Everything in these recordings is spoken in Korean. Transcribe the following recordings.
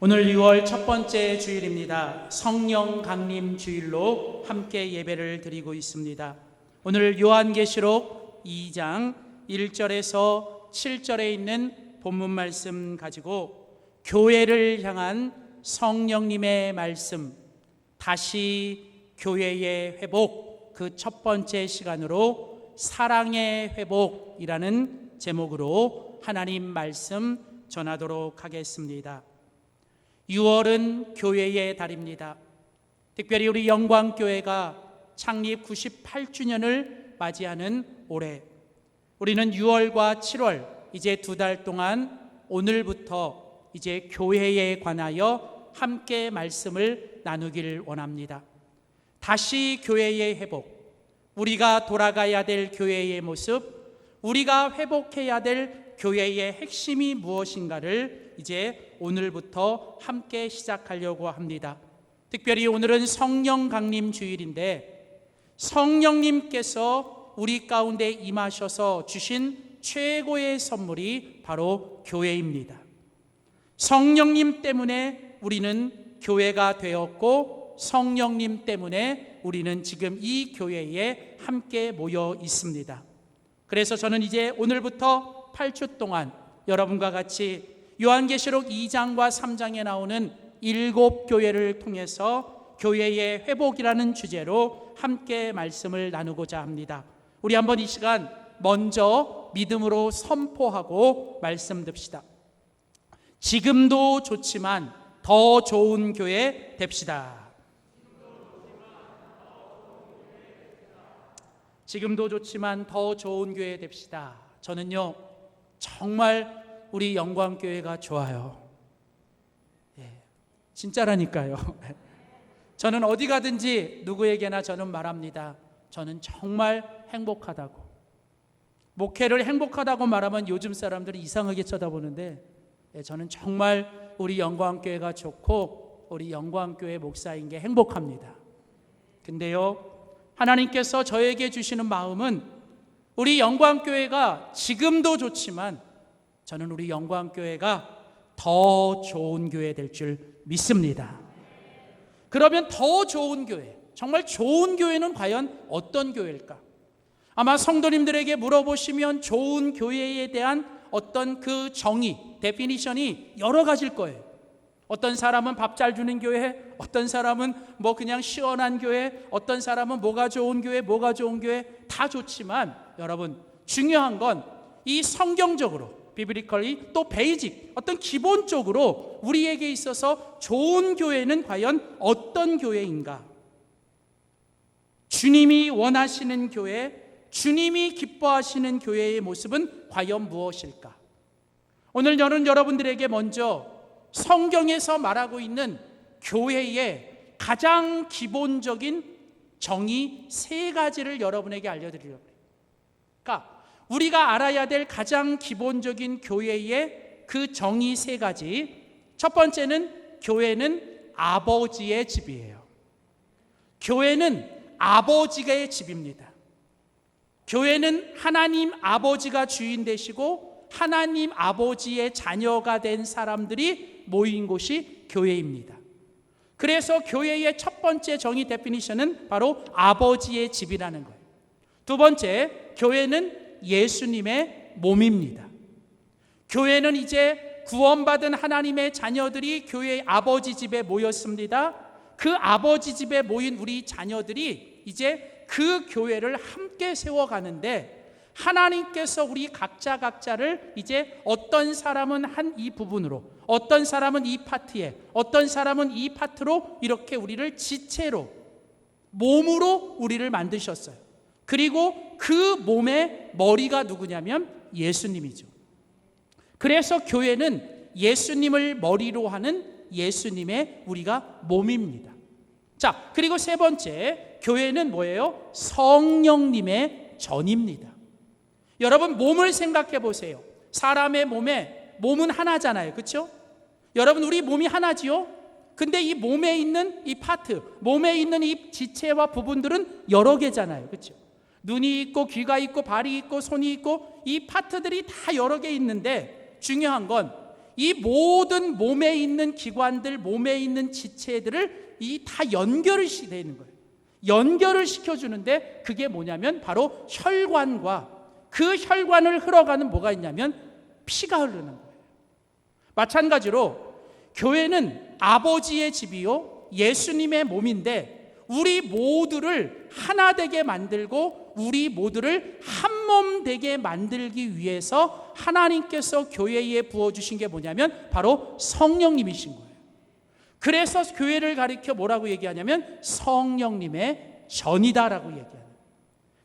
오늘 6월 첫 번째 주일입니다. 성령 강림 주일로 함께 예배를 드리고 있습니다. 오늘 요한계시록 2장 1절에서 7절에 있는 본문 말씀 가지고 교회를 향한 성령님의 말씀, 다시 교회의 회복, 그 첫 번째 시간으로 사랑의 회복이라는 제목으로 하나님 말씀 전하도록 하겠습니다. 6월은 교회의 달입니다. 특별히 우리 영광교회가 창립 98주년을 맞이하는 올해, 우리는 6월과 7월 이제 2달 동안 오늘부터 이제 교회에 관하여 함께 말씀을 나누길 원합니다. 다시 교회의 회복, 우리가 돌아가야 될 교회의 모습, 우리가 회복해야 될 교회의 핵심이 무엇인가를 이제 오늘부터 함께 시작하려고 합니다. 특별히 오늘은 성령 강림 주일인데 성령님께서 우리 가운데 임하셔서 주신 최고의 선물이 바로 교회입니다. 성령님 때문에 우리는 교회가 되었고 성령님 때문에 우리는 지금 이 교회에 함께 모여 있습니다. 그래서 저는 이제 오늘부터 8주 동안 여러분과 같이 요한계시록 2장과 3장에 나오는 7교회를 통해서 교회의 회복이라는 주제로 함께 말씀을 나누고자 합니다. 우리 한번 이 시간 먼저 믿음으로 선포하고 말씀 듣시다. 지금도 좋지만 더 좋은 교회 됩시다. 지금도 좋지만 더 좋은 교회 됩시다. 저는요, 정말 우리 영광교회가 좋아요. 진짜라니까요. 저는 어디 가든지 누구에게나 저는 말합니다. 저는 정말 행복하다고. 목회를 행복하다고 말하면 요즘 사람들이 이상하게 쳐다보는데 저는 정말 우리 영광교회가 좋고 우리 영광교회 목사인 게 행복합니다. 근데요, 하나님께서 저에게 주시는 마음은 우리 영광교회가 지금도 좋지만 저는 우리 영광교회가 더 좋은 교회 될 줄 믿습니다. 그러면 더 좋은 교회, 정말 좋은 교회는 과연 어떤 교회일까? 아마 성도님들에게 물어보시면 좋은 교회에 대한 어떤 그 정의, 데피니션이 여러 가지일 거예요. 어떤 사람은 밥 잘 주는 교회, 어떤 사람은 뭐 그냥 시원한 교회, 어떤 사람은 뭐가 좋은 교회, 뭐가 좋은 교회, 다 좋지만 여러분, 중요한 건 이 성경적으로 비블리컬리 또 베이직, 어떤 기본적으로 우리에게 있어서 좋은 교회는 과연 어떤 교회인가? 주님이 원하시는 교회, 주님이 기뻐하시는 교회의 모습은 과연 무엇일까? 오늘 저는 여러분들에게 먼저 성경에서 말하고 있는 교회의 가장 기본적인 정의 3가지를 여러분에게 알려드리려고 해요. 그러니까 우리가 알아야 될 가장 기본적인 교회의 그 정의 3가지. 첫 번째는 교회는 아버지의 집이에요. 교회는 아버지의 집입니다. 교회는 하나님 아버지가 주인 되시고 하나님 아버지의 자녀가 된 사람들이 모인 곳이 교회입니다. 그래서 교회의 첫 번째 정의 데피니션은 바로 아버지의 집이라는 거예요. 두 번째, 교회는 예수님의 몸입니다. 교회는 이제 구원받은 하나님의 자녀들이 교회의 아버지 집에 모였습니다. 그 아버지 집에 모인 우리 자녀들이 이제 그 교회를 함께 세워가는데 하나님께서 우리 각자를 이제 어떤 사람은 한 이 부분으로, 어떤 사람은 이 파트에, 어떤 사람은 이 파트로 이렇게 우리를 지체로, 몸으로 우리를 만드셨어요. 그리고 그 몸의 머리가 누구냐면 예수님이죠. 그래서 교회는 예수님을 머리로 하는 예수님의 우리가 몸입니다. 자, 그리고 세 번째, 교회는 뭐예요? 성령님의 전입니다. 여러분, 몸을 생각해 보세요. 사람의 몸은 하나잖아요. 그렇죠? 여러분, 우리 몸이 하나지요? 근데 이 몸에 있는 이 파트, 몸에 있는 이 지체와 부분들은 여러 개잖아요. 그렇죠? 눈이 있고 귀가 있고 발이 있고 손이 있고 이 파트들이 다 여러 개 있는데 중요한 건 이 모든 몸에 있는 기관들, 몸에 있는 지체들을 이 다 연결을 시키는 거예요. 연결을 시켜주는데 그게 뭐냐면 바로 혈관과 그 혈관을 흘러가는 뭐가 있냐면 피가 흐르는 거예요. 마찬가지로 교회는 아버지의 집이요 예수님의 몸인데 우리 모두를 하나 되게 만들고 우리 모두를 한 몸 되게 만들기 위해서 하나님께서 교회에 부어주신 게 뭐냐면 바로 성령님이신 거예요. 그래서 교회를 가리켜 뭐라고 얘기하냐면 성령님의 전이다라고 얘기하는.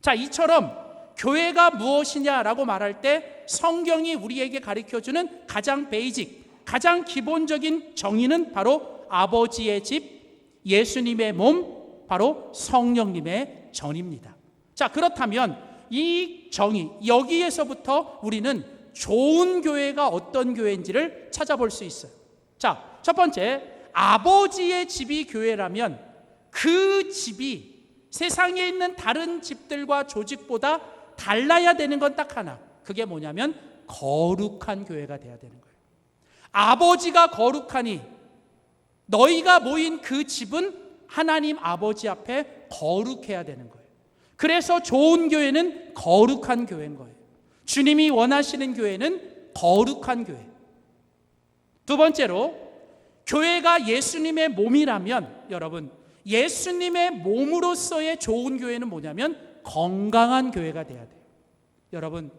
자, 이처럼 교회가 무엇이냐라고 말할 때 성경이 우리에게 가르쳐주는 가장 베이직, 가장 기본적인 정의는 바로 아버지의 집, 예수님의 몸, 바로 성령님의 전입니다. 자, 그렇다면 이 정의, 여기에서부터 우리는 좋은 교회가 어떤 교회인지를 찾아볼 수 있어요. 자, 첫 번째, 아버지의 집이 교회라면 그 집이 세상에 있는 다른 집들과 조직보다 달라야 되는 건 딱 하나. 그게 뭐냐면 거룩한 교회가 돼야 되는 거예요. 아버지가 거룩하니 너희가 모인 그 집은 하나님 아버지 앞에 거룩해야 되는 거예요. 그래서 좋은 교회는 거룩한 교회인 거예요. 주님이 원하시는 교회는 거룩한 교회. 두 번째로, 교회가 예수님의 몸이라면 여러분, 예수님의 몸으로서의 좋은 교회는 뭐냐면 건강한 교회가 돼야 돼요. 여러분,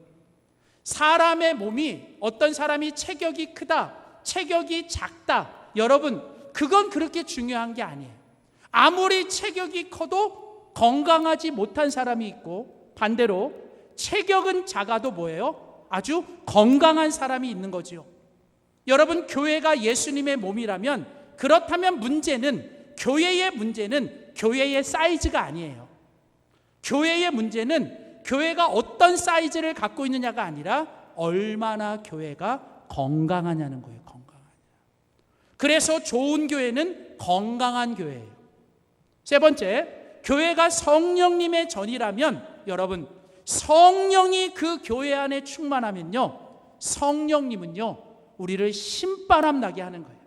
사람의 몸이 어떤 사람이 체격이 크다, 체격이 작다, 여러분 그건 그렇게 중요한 게 아니에요. 아무리 체격이 커도 건강하지 못한 사람이 있고 반대로 체격은 작아도 뭐예요? 아주 건강한 사람이 있는 거죠. 여러분, 교회가 예수님의 몸이라면 그렇다면 교회의 문제는 교회의 사이즈가 아니에요. 교회의 문제는 교회가 어떤 사이즈를 갖고 있느냐가 아니라 얼마나 교회가 건강하냐는 거예요. 건강하냐. 그래서 좋은 교회는 건강한 교회예요. 세 번째, 교회가 성령님의 전이라면 여러분, 성령이 그 교회 안에 충만하면요, 성령님은요 우리를 신바람 나게 하는 거예요.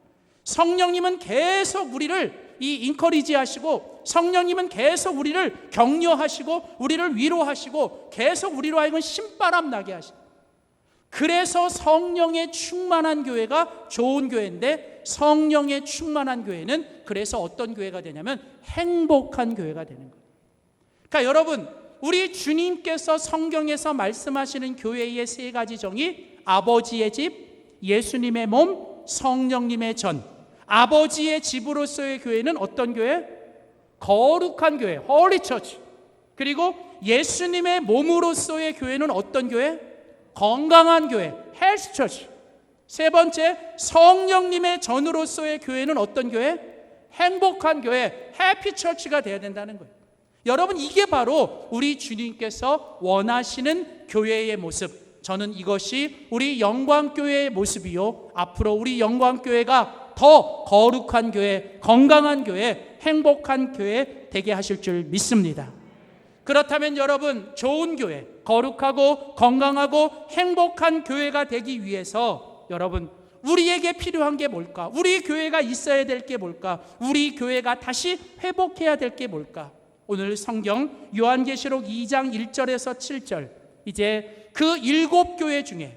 성령님은 계속 우리를 인커리지 하시고, 성령님은 계속 우리를 격려하시고 우리를 위로하시고 계속 우리로 하여금 신바람 나게 하시고, 그래서 성령에 충만한 교회가 좋은 교회인데, 성령에 충만한 교회는 그래서 어떤 교회가 되냐면 행복한 교회가 되는 거예요. 그러니까 여러분, 우리 주님께서 성경에서 말씀하시는 교회의 세 가지 정의, 아버지의 집, 예수님의 몸, 성령님의 전. 아버지의 집으로서의 교회는 어떤 교회? 거룩한 교회, 홀리 처치. 그리고 예수님의 몸으로서의 교회는 어떤 교회? 건강한 교회, 헬스 처치. 세 번째, 성령님의 전으로서의 교회는 어떤 교회? 행복한 교회, 해피 처치가 되어야 된다는 거예요. 여러분, 이게 바로 우리 주님께서 원하시는 교회의 모습. 저는 이것이 우리 영광교회의 모습이요, 앞으로 우리 영광교회가 더 거룩한 교회, 건강한 교회, 행복한 교회 되게 하실 줄 믿습니다. 그렇다면 여러분, 좋은 교회, 거룩하고 건강하고 행복한 교회가 되기 위해서 여러분, 우리에게 필요한 게 뭘까? 우리 교회가 있어야 될 게 뭘까? 우리 교회가 다시 회복해야 될 게 뭘까? 오늘 성경 요한계시록 2장 1절에서 7절, 이제 그 7교회 중에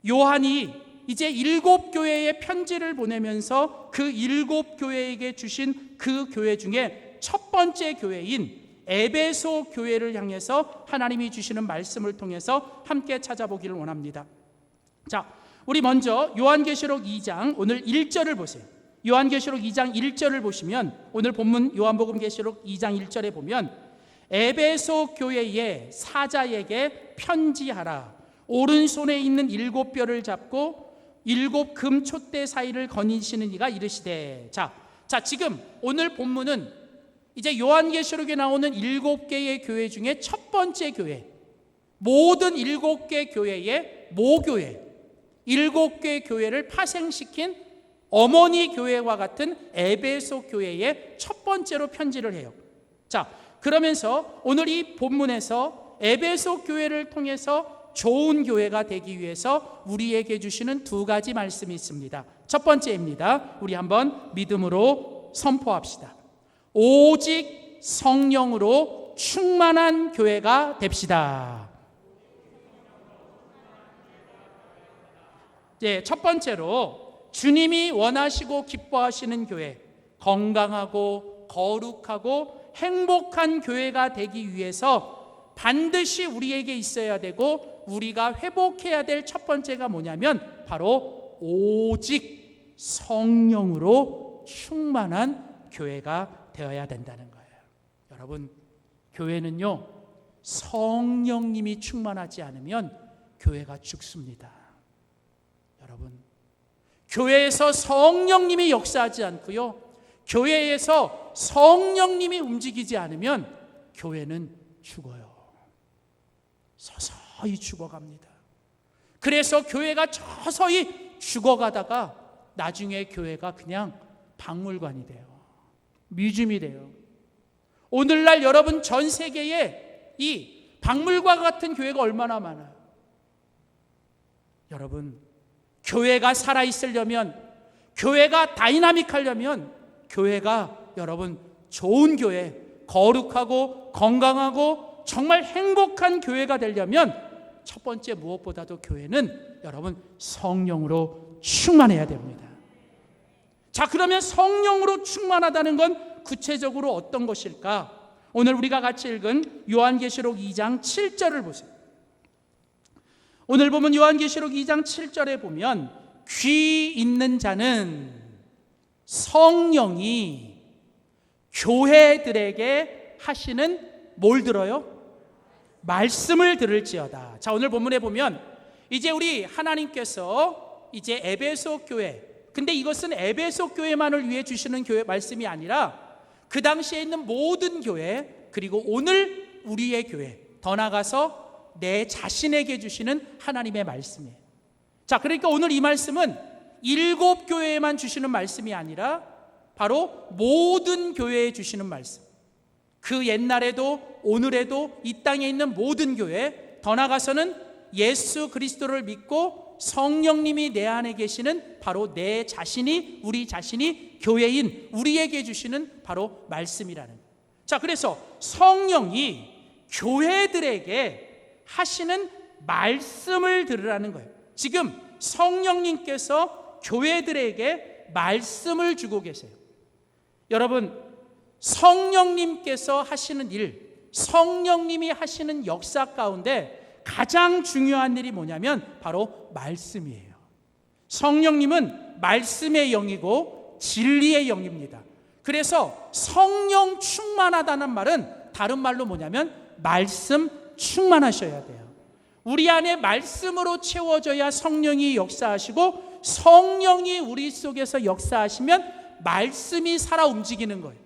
요한이 이제 7교회에 편지를 보내면서 그 7교회에게 주신 그 교회 중에 첫 번째 교회인 에베소 교회를 향해서 하나님이 주시는 말씀을 통해서 함께 찾아보기를 원합니다. 자, 우리 먼저 요한계시록 2장 오늘 1절을 보세요. 요한계시록 2장 1절을 보시면, 오늘 본문 요한복음계시록 2장 1절에 보면 에베소 교회의 사자에게 편지하라. 오른손에 있는 7뼈를 잡고 7 금 촛대 사이를 거니시는 이가 이르시되. 자, 지금 오늘 본문은 이제 요한계시록에 나오는 7개의 교회 중에 첫 번째 교회, 모든 7개 교회의 모교회, 7개 교회를 파생시킨 어머니 교회와 같은 에베소 교회의 첫 번째로 편지를 해요. 자, 그러면서 오늘 이 본문에서 에베소 교회를 통해서 좋은 교회가 되기 위해서 우리에게 주시는 두 가지 말씀이 있습니다. 첫 번째입니다. 우리 한번 믿음으로 선포합시다. 오직 성령으로 충만한 교회가 됩시다. 첫 번째로 주님이 원하시고 기뻐하시는 교회, 건강하고 거룩하고 행복한 교회가 되기 위해서 반드시 우리에게 있어야 되고 우리가 회복해야 될 첫 번째가 뭐냐면 바로 오직 성령으로 충만한 교회가 되어야 된다는 거예요. 여러분, 교회는요, 성령님이 충만하지 않으면 교회가 죽습니다. 여러분, 교회에서 성령님이 역사하지 않고요, 교회에서 성령님이 움직이지 않으면 교회는 죽어요. 서서히 죽어갑니다. 그래서 교회가 서서히 죽어가다가 나중에 교회가 그냥 박물관이 돼요. 뮤지엄이 돼요. 오늘날 여러분 전 세계에 이 박물관 같은 교회가 얼마나 많아요. 여러분, 교회가 살아있으려면, 교회가 다이나믹하려면, 교회가 여러분 좋은 교회, 거룩하고 건강하고 정말 행복한 교회가 되려면 첫 번째 무엇보다도 교회는 여러분 성령으로 충만해야 됩니다. 자, 그러면 성령으로 충만하다는 건 구체적으로 어떤 것일까? 오늘 우리가 같이 읽은 요한계시록 2장 7절을 보세요. 오늘 보면 요한계시록 2장 7절에 보면 귀 있는 자는 성령이 교회들에게 하시는 뭘 들어요? 말씀을 들을지어다. 자, 오늘 본문에 보면 이제 우리 하나님께서 이제 에베소 교회, 근데 이것은 에베소 교회만을 위해 주시는 교회 말씀이 아니라 그 당시에 있는 모든 교회, 그리고 오늘 우리의 교회, 더 나아가서 내 자신에게 주시는 하나님의 말씀이에요. 자, 그러니까 오늘 이 말씀은 7교회에만 주시는 말씀이 아니라 바로 모든 교회에 주시는 말씀. 그 옛날에도 오늘에도 이 땅에 있는 모든 교회, 더 나아가서는 예수 그리스도를 믿고 성령님이 내 안에 계시는 바로 내 자신이, 우리 자신이 교회인 우리에게 주시는 바로 말씀이라는 거예요. 자, 그래서 성령이 교회들에게 하시는 말씀을 들으라는 거예요. 지금 성령님께서 교회들에게 말씀을 주고 계세요. 여러분, 성령님께서 하시는 일, 성령님이 하시는 역사 가운데 가장 중요한 일이 뭐냐면 바로 말씀이에요. 성령님은 말씀의 영이고 진리의 영입니다. 그래서 성령 충만하다는 말은 다른 말로 뭐냐면 말씀 충만하셔야 돼요. 우리 안에 말씀으로 채워져야 성령이 역사하시고, 성령이 우리 속에서 역사하시면 말씀이 살아 움직이는 거예요.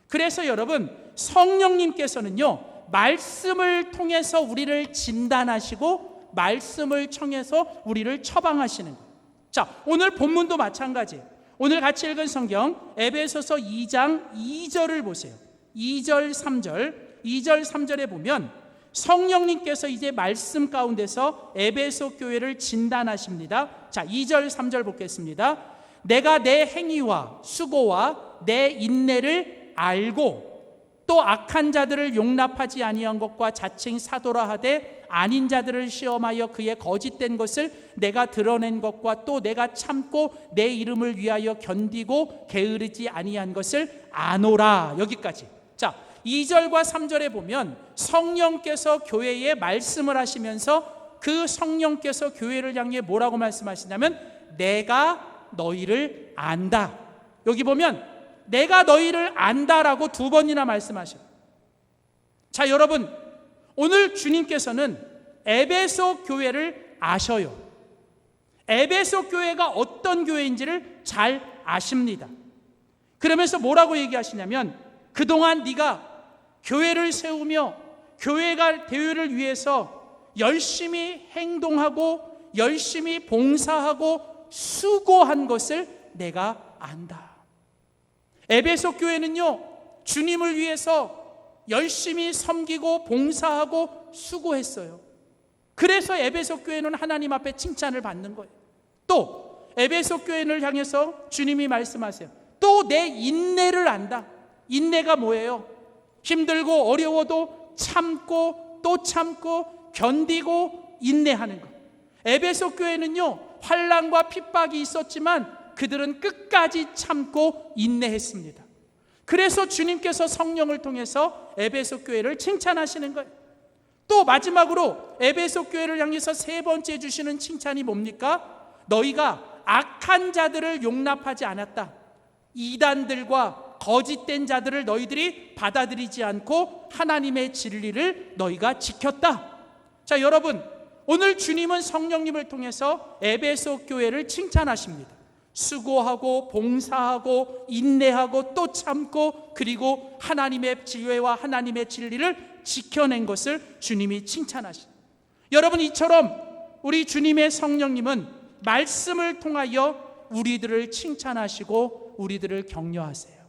그래서 여러분, 성령님께서는요, 말씀을 통해서 우리를 진단하시고 말씀을 통해서 우리를 처방하시는 거예요. 자, 오늘 본문도 마찬가지예요. 오늘 같이 읽은 성경 에베소서 2장 2절을 보세요. 2절 3절에 보면 성령님께서 이제 말씀 가운데서 에베소 교회를 진단하십니다. 자, 2절 3절 보겠습니다. 내가 내 행위와 수고와 내 인내를 알고 또 악한 자들을 용납하지 아니한 것과 자칭 사도라 하되 아닌 자들을 시험하여 그의 거짓된 것을 내가 드러낸 것과 또 내가 참고 내 이름을 위하여 견디고 게으르지 아니한 것을 아노라. 여기까지. 자, 2절과 3절에 보면 성령께서 교회에 말씀을 하시면서 그 성령께서 교회를 향해 뭐라고 말씀하시냐면 내가 너희를 안다. 여기 보면 내가 너희를 안다라고 2번이나 말씀하셔요. 자, 여러분, 오늘 주님께서는 에베소 교회를 아셔요. 에베소 교회가 어떤 교회인지를 잘 아십니다. 그러면서 뭐라고 얘기하시냐면 그동안 네가 교회를 세우며 교회가 대회를 위해서 열심히 행동하고 열심히 봉사하고 수고한 것을 내가 안다. 에베소 교회는요, 주님을 위해서 열심히 섬기고 봉사하고 수고했어요. 그래서 에베소 교회는 하나님 앞에 칭찬을 받는 거예요. 또 에베소 교회를 향해서 주님이 말씀하세요. 또 내 인내를 안다. 인내가 뭐예요? 힘들고 어려워도 참고 또 참고 견디고 인내하는 것. 에베소 교회는요, 환난과 핍박이 있었지만 그들은 끝까지 참고 인내했습니다. 그래서 주님께서 성령을 통해서 에베소 교회를 칭찬하시는 거예요. 또 마지막으로 에베소 교회를 향해서 세 번째 주시는 칭찬이 뭡니까? 너희가 악한 자들을 용납하지 않았다. 이단들과 거짓된 자들을 너희들이 받아들이지 않고 하나님의 진리를 너희가 지켰다. 자, 여러분, 오늘 주님은 성령님을 통해서 에베소 교회를 칭찬하십니다. 수고하고 봉사하고 인내하고 또 참고 그리고 하나님의 지혜와 하나님의 진리를 지켜낸 것을 주님이 칭찬하십니다. 여러분, 이처럼 우리 주님의 성령님은 말씀을 통하여 우리들을 칭찬하시고 우리들을 격려하세요.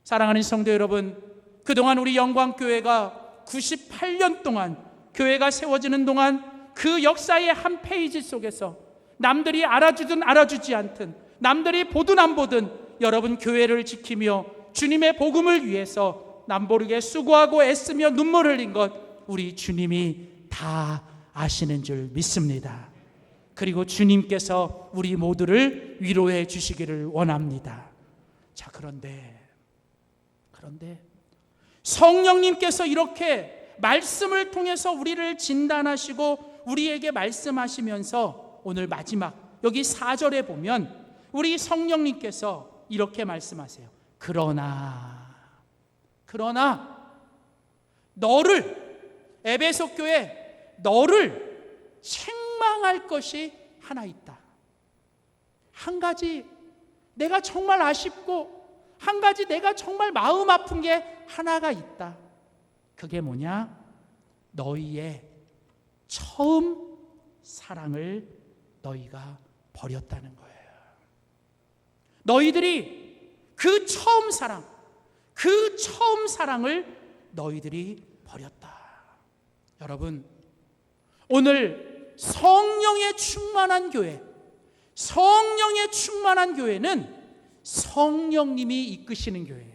사랑하는 성도 여러분, 그동안 우리 영광교회가 98년 동안 교회가 세워지는 동안 그 역사의 한 페이지 속에서 남들이 알아주든 알아주지 않든 남들이 보든 안 보든 여러분 교회를 지키며 주님의 복음을 위해서 남모르게 수고하고 애쓰며 눈물 흘린 것 우리 주님이 다 아시는 줄 믿습니다. 그리고 주님께서 우리 모두를 위로해 주시기를 원합니다. 자, 그런데 성령님께서 이렇게 말씀을 통해서 우리를 진단하시고 우리에게 말씀하시면서 오늘 마지막 여기 4절에 보면 우리 성령님께서 이렇게 말씀하세요. 그러나 너를, 에베소 교회 너를 책망할 것이 하나 있다. 한 가지 내가 정말 아쉽고 한 가지 내가 정말 마음 아픈 게 하나가 있다. 그게 뭐냐? 너희의 처음 사랑을 너희가 버렸다는 거예요. 너희들이 그 처음 사랑을 너희들이 버렸다. 여러분, 오늘 성령에 충만한 교회는 성령님이 이끄시는 교회예요.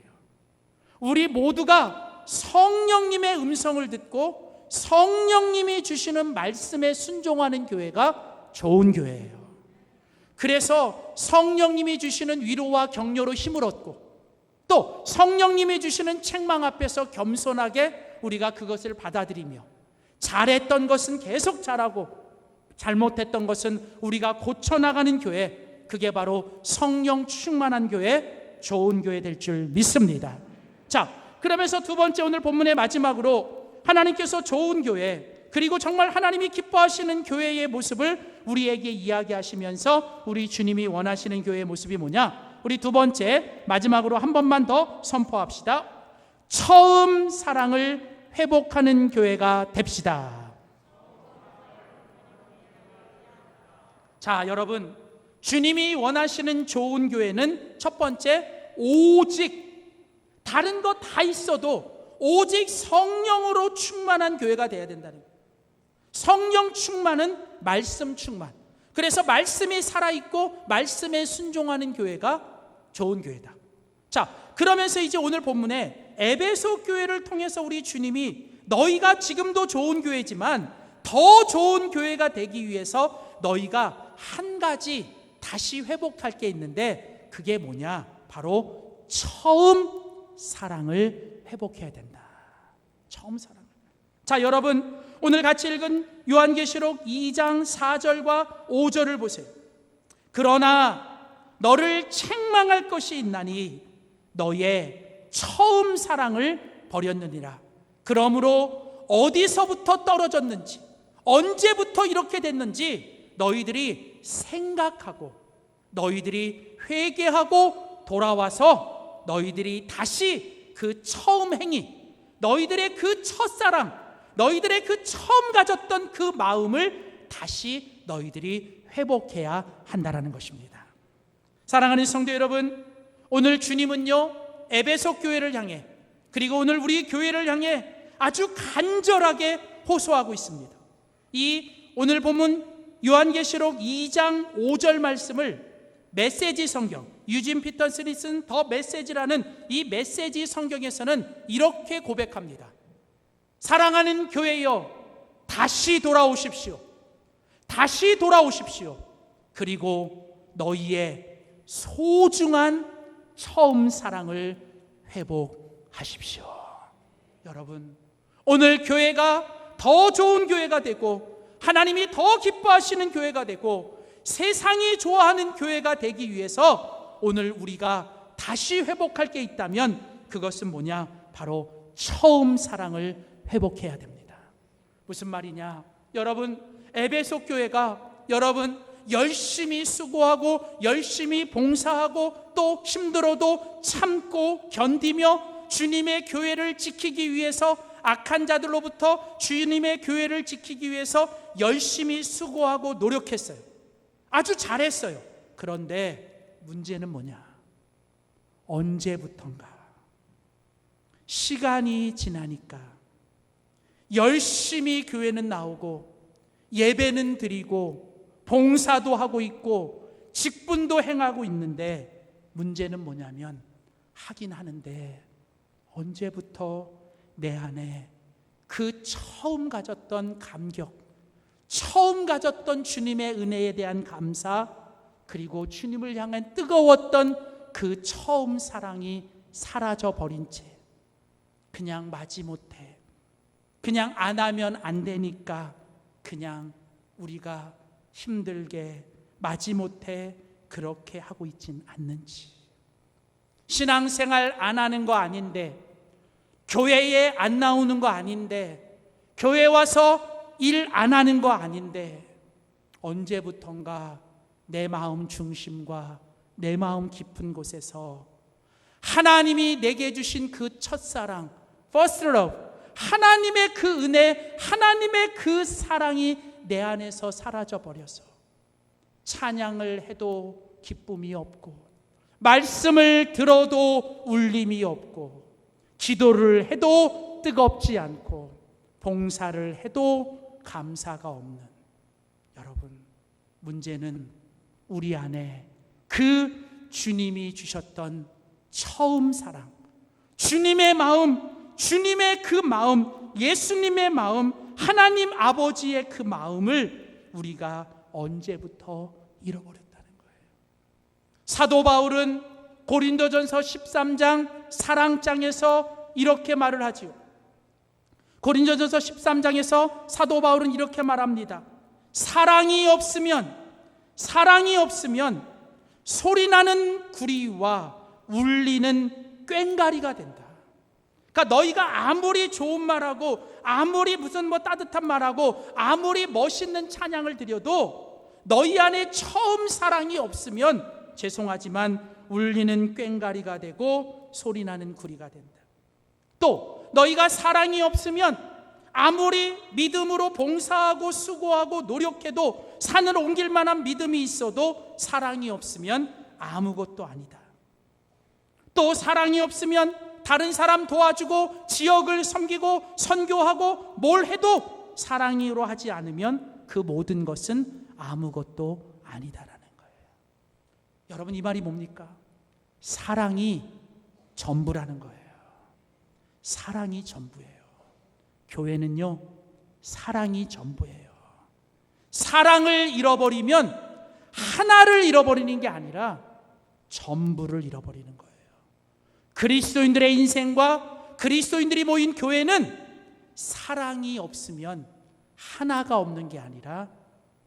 우리 모두가 성령님의 음성을 듣고 성령님이 주시는 말씀에 순종하는 교회가 좋은 교회예요. 그래서 성령님이 주시는 위로와 격려로 힘을 얻고 또 성령님이 주시는 책망 앞에서 겸손하게 우리가 그것을 받아들이며 잘했던 것은 계속 잘하고 잘못했던 것은 우리가 고쳐나가는 교회, 그게 바로 성령 충만한 교회, 좋은 교회 될 줄 믿습니다. 자, 그러면서 두 번째 오늘 본문의 마지막으로 하나님께서 좋은 교회, 그리고 정말 하나님이 기뻐하시는 교회의 모습을 우리에게 이야기하시면서 우리 주님이 원하시는 교회의 모습이 뭐냐? 우리 두 번째 마지막으로 한 번만 더 선포합시다. 처음 사랑을 회복하는 교회가 됩시다. 자, 여러분, 주님이 원하시는 좋은 교회는 첫 번째, 오직 다른 거 다 있어도 오직 성령으로 충만한 교회가 돼야 된다는 거예요. 성령 충만은 말씀 충만. 그래서 말씀이 살아있고 말씀에 순종하는 교회가 좋은 교회다. 자, 그러면서 이제 오늘 본문에 에베소 교회를 통해서 우리 주님이 너희가 지금도 좋은 교회지만 더 좋은 교회가 되기 위해서 너희가 한 가지 다시 회복할 게 있는데 그게 뭐냐? 바로 처음 사랑을 회복해야 된다. 처음 사랑을. 자, 여러분, 오늘 같이 읽은 요한계시록 2장 4절과 5절을 보세요. 그러나 너를 책망할 것이 있나니 너의 처음 사랑을 버렸느니라. 그러므로 어디서부터 떨어졌는지, 언제부터 이렇게 됐는지 너희들이 생각하고 너희들이 회개하고 돌아와서 너희들이 다시 그 처음 행위, 너희들의 그 첫사랑, 너희들의 그 처음 가졌던 그 마음을 다시 너희들이 회복해야 한다는 것입니다. 사랑하는 성도 여러분, 오늘 주님은요 에베소 교회를 향해 그리고 오늘 우리 교회를 향해 아주 간절하게 호소하고 있습니다. 이 오늘 본문 요한계시록 2장 5절 말씀을 메시지 성경, 유진 피터슨이 쓴 더 메시지라는 이 메시지 성경에서는 이렇게 고백합니다. 사랑하는 교회여, 다시 돌아오십시오. 다시 돌아오십시오. 그리고 너희의 소중한 처음 사랑을 회복하십시오. 여러분, 오늘 교회가 더 좋은 교회가 되고 하나님이 더 기뻐하시는 교회가 되고 세상이 좋아하는 교회가 되기 위해서 오늘 우리가 다시 회복할 게 있다면 그것은 뭐냐? 바로 처음 사랑을 회복해야 됩니다. 무슨 말이냐? 여러분, 에베소 교회가 여러분 열심히 수고하고 열심히 봉사하고 또 힘들어도 참고 견디며 주님의 교회를 지키기 위해서, 악한 자들로부터 주님의 교회를 지키기 위해서 열심히 수고하고 노력했어요. 아주 잘했어요. 그런데 문제는 뭐냐? 언제부턴가 시간이 지나니까 열심히 교회는 나오고 예배는 드리고 봉사도 하고 있고 직분도 행하고 있는데 문제는 뭐냐면 하긴 하는데 언제부터 내 안에 그 처음 가졌던 감격, 처음 가졌던 주님의 은혜에 대한 감사, 그리고 주님을 향한 뜨거웠던 그 처음 사랑이 사라져 버린 채 그냥 마지못해, 그냥 안 하면 안 되니까 그냥 우리가 힘들게 마지못해 그렇게 하고 있진 않는지, 신앙생활 안 하는 거 아닌데, 교회에 안 나오는 거 아닌데, 교회 와서 일 안 하는 거 아닌데 언제부턴가 내 마음 중심과 내 마음 깊은 곳에서 하나님이 내게 주신 그 첫사랑, first love, 하나님의 그 은혜, 하나님의 그 사랑이 내 안에서 사라져 버려서 찬양을 해도 기쁨이 없고, 말씀을 들어도 울림이 없고, 기도를 해도 뜨겁지 않고, 봉사를 해도 감사가 없는, 여러분, 문제는 우리 안에 그 주님이 주셨던 처음 사랑, 주님의 마음, 주님의 그 마음, 예수님의 마음, 하나님 아버지의 그 마음을 우리가 언제부터 잃어버렸다는 거예요. 사도 바울은 고린도전서 13장 사랑장에서 이렇게 말을 하지요. 고린도전서 13장에서 사도 바울은 이렇게 말합니다. 사랑이 없으면 소리나는 구리와 울리는 꽹가리가 된다. 그러니까 너희가 아무리 좋은 말하고, 아무리 무슨 따뜻한 말하고, 아무리 멋있는 찬양을 드려도 너희 안에 처음 사랑이 없으면 죄송하지만 울리는 꽹가리가 되고 소리나는 구리가 된다. 또 너희가 사랑이 없으면 아무리 믿음으로 봉사하고 수고하고 노력해도 산을 옮길 만한 믿음이 있어도 사랑이 없으면 아무것도 아니다. 또 사랑이 없으면 다른 사람 도와주고 지역을 섬기고 선교하고 뭘 해도 사랑으로 하지 않으면 그 모든 것은 아무것도 아니다라는 거예요. 여러분, 이 말이 뭡니까? 사랑이 전부라는 거예요. 사랑이 전부예요. 교회는요, 사랑이 전부예요. 사랑을 잃어버리면 하나를 잃어버리는 게 아니라 전부를 잃어버리는 거예요. 그리스도인들의 인생과 그리스도인들이 모인 교회는 사랑이 없으면 하나가 없는 게 아니라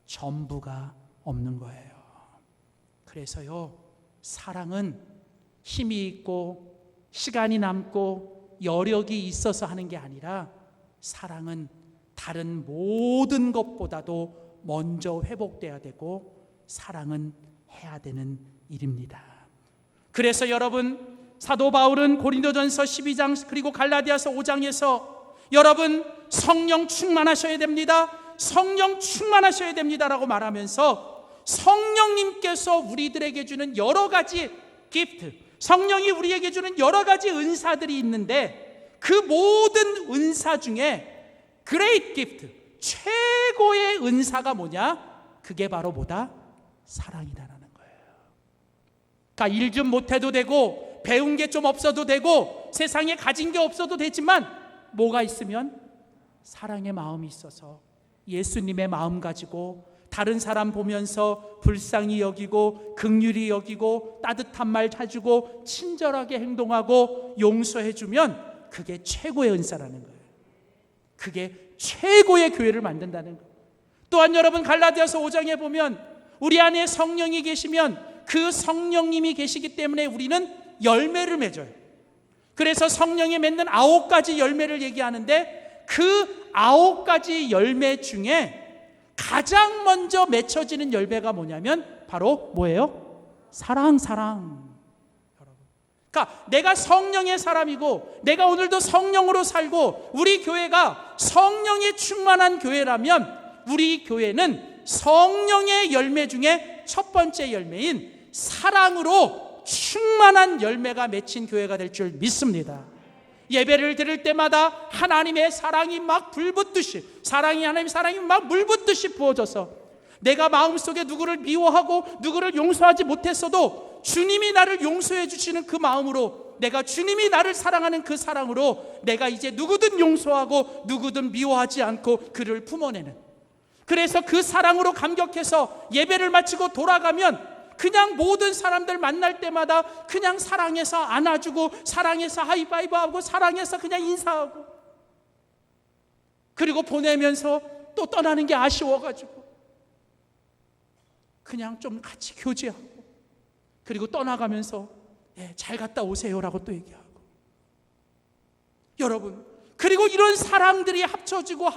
전부가 없는 거예요. 그래서요, 사랑은 힘이 있고 시간이 남고 여력이 있어서 하는 게 아니라 사랑은 다른 모든 것보다도 먼저 회복돼야 되고 사랑은 해야 되는 일입니다. 그래서 여러분, 사도 바울은 고린도전서 12장 그리고 갈라디아서 5장에서 여러분 성령 충만하셔야 됩니다, 성령 충만하셔야 됩니다라고 말하면서 성령님께서 우리들에게 주는 여러 가지 기프트, 성령이 우리에게 주는 여러 가지 은사들이 있는데 그 모든 은사 중에 great gift, 최고의 은사가 뭐냐? 그게 바로 뭐다? 사랑이다라는 거예요. 그러니까 일 좀 못해도 되고 배운 게 좀 없어도 되고 세상에 가진 게 없어도 되지만 뭐가 있으면 사랑의 마음이 있어서 예수님의 마음 가지고 다른 사람 보면서 불쌍히 여기고 긍휼히 여기고 따뜻한 말 해주고 친절하게 행동하고 용서해주면 그게 최고의 은사라는 거예요. 그게 최고의 교회를 만든다는 거예요. 또한 여러분 갈라디아서 5장에 보면 우리 안에 성령이 계시면 그 성령님이 계시기 때문에 우리는 열매를 맺어요. 그래서 성령이 맺는 9가지 열매를 얘기하는데 그 9가지 열매 중에 가장 먼저 맺혀지는 열매가 뭐냐면 바로 뭐예요? 사랑. 그러니까 내가 성령의 사람이고 내가 오늘도 성령으로 살고 우리 교회가 성령이 충만한 교회라면 우리 교회는 성령의 열매 중에 첫 번째 열매인 사랑으로 충만한 열매가 맺힌 교회가 될 줄 믿습니다. 예배를 드릴 때마다 하나님의 사랑이 막 불붙듯이 하나님의 사랑이 막 물붓듯이 부어져서 내가 마음속에 누구를 미워하고 누구를 용서하지 못했어도 주님이 나를 용서해 주시는 그 마음으로 내가 주님이 나를 사랑하는 그 사랑으로 내가 이제 누구든 용서하고 누구든 미워하지 않고 그를 품어내는, 그래서 그 사랑으로 감격해서 예배를 마치고 돌아가면 그냥 모든 사람들 만날 때마다 그냥 사랑해서 안아주고 사랑해서 하이파이브하고 사랑해서 그냥 인사하고 그리고 보내면서 또 떠나는 게 아쉬워가지고 그냥 좀 같이 교제하고 그리고 떠나가면서 잘 갔다 오세요라고 또 얘기하고. 여러분, 그리고 이런 사랑들이 합쳐지고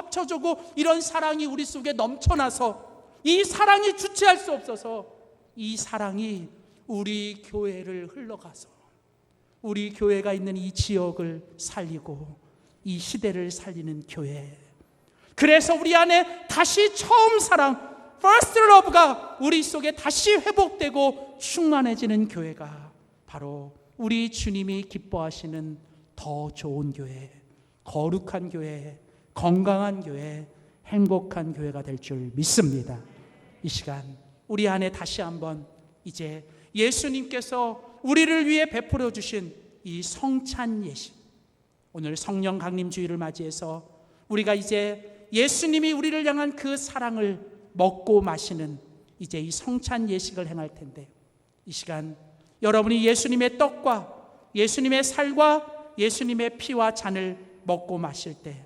이런 사랑이 우리 속에 넘쳐나서 이 사랑이 주체할 수 없어서 이 사랑이 우리 교회를 흘러가서 우리 교회가 있는 이 지역을 살리고 이 시대를 살리는 교회, 그래서 우리 안에 다시 처음 사랑 First Love가 우리 속에 다시 회복되고 충만해지는 교회가 바로 우리 주님이 기뻐하시는 더 좋은 교회, 거룩한 교회, 건강한 교회, 행복한 교회가 될 줄 믿습니다. 이 시간 우리 안에 다시 한번 이제 예수님께서 우리를 위해 베풀어 주신 이 성찬 예식, 오늘 성령 강림 주일을 맞이해서 우리가 이제 예수님이 우리를 향한 그 사랑을 먹고 마시는 이제 이 성찬 예식을 행할 텐데, 이 시간 여러분이 예수님의 떡과 예수님의 살과 예수님의 피와 잔을 먹고 마실 때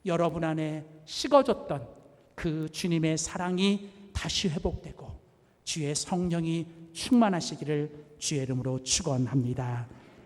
여러분 안에 식어졌던 그 주님의 사랑이 다시 회복되고 주의 성령이 충만하시기를 주의 이름으로 축원합니다.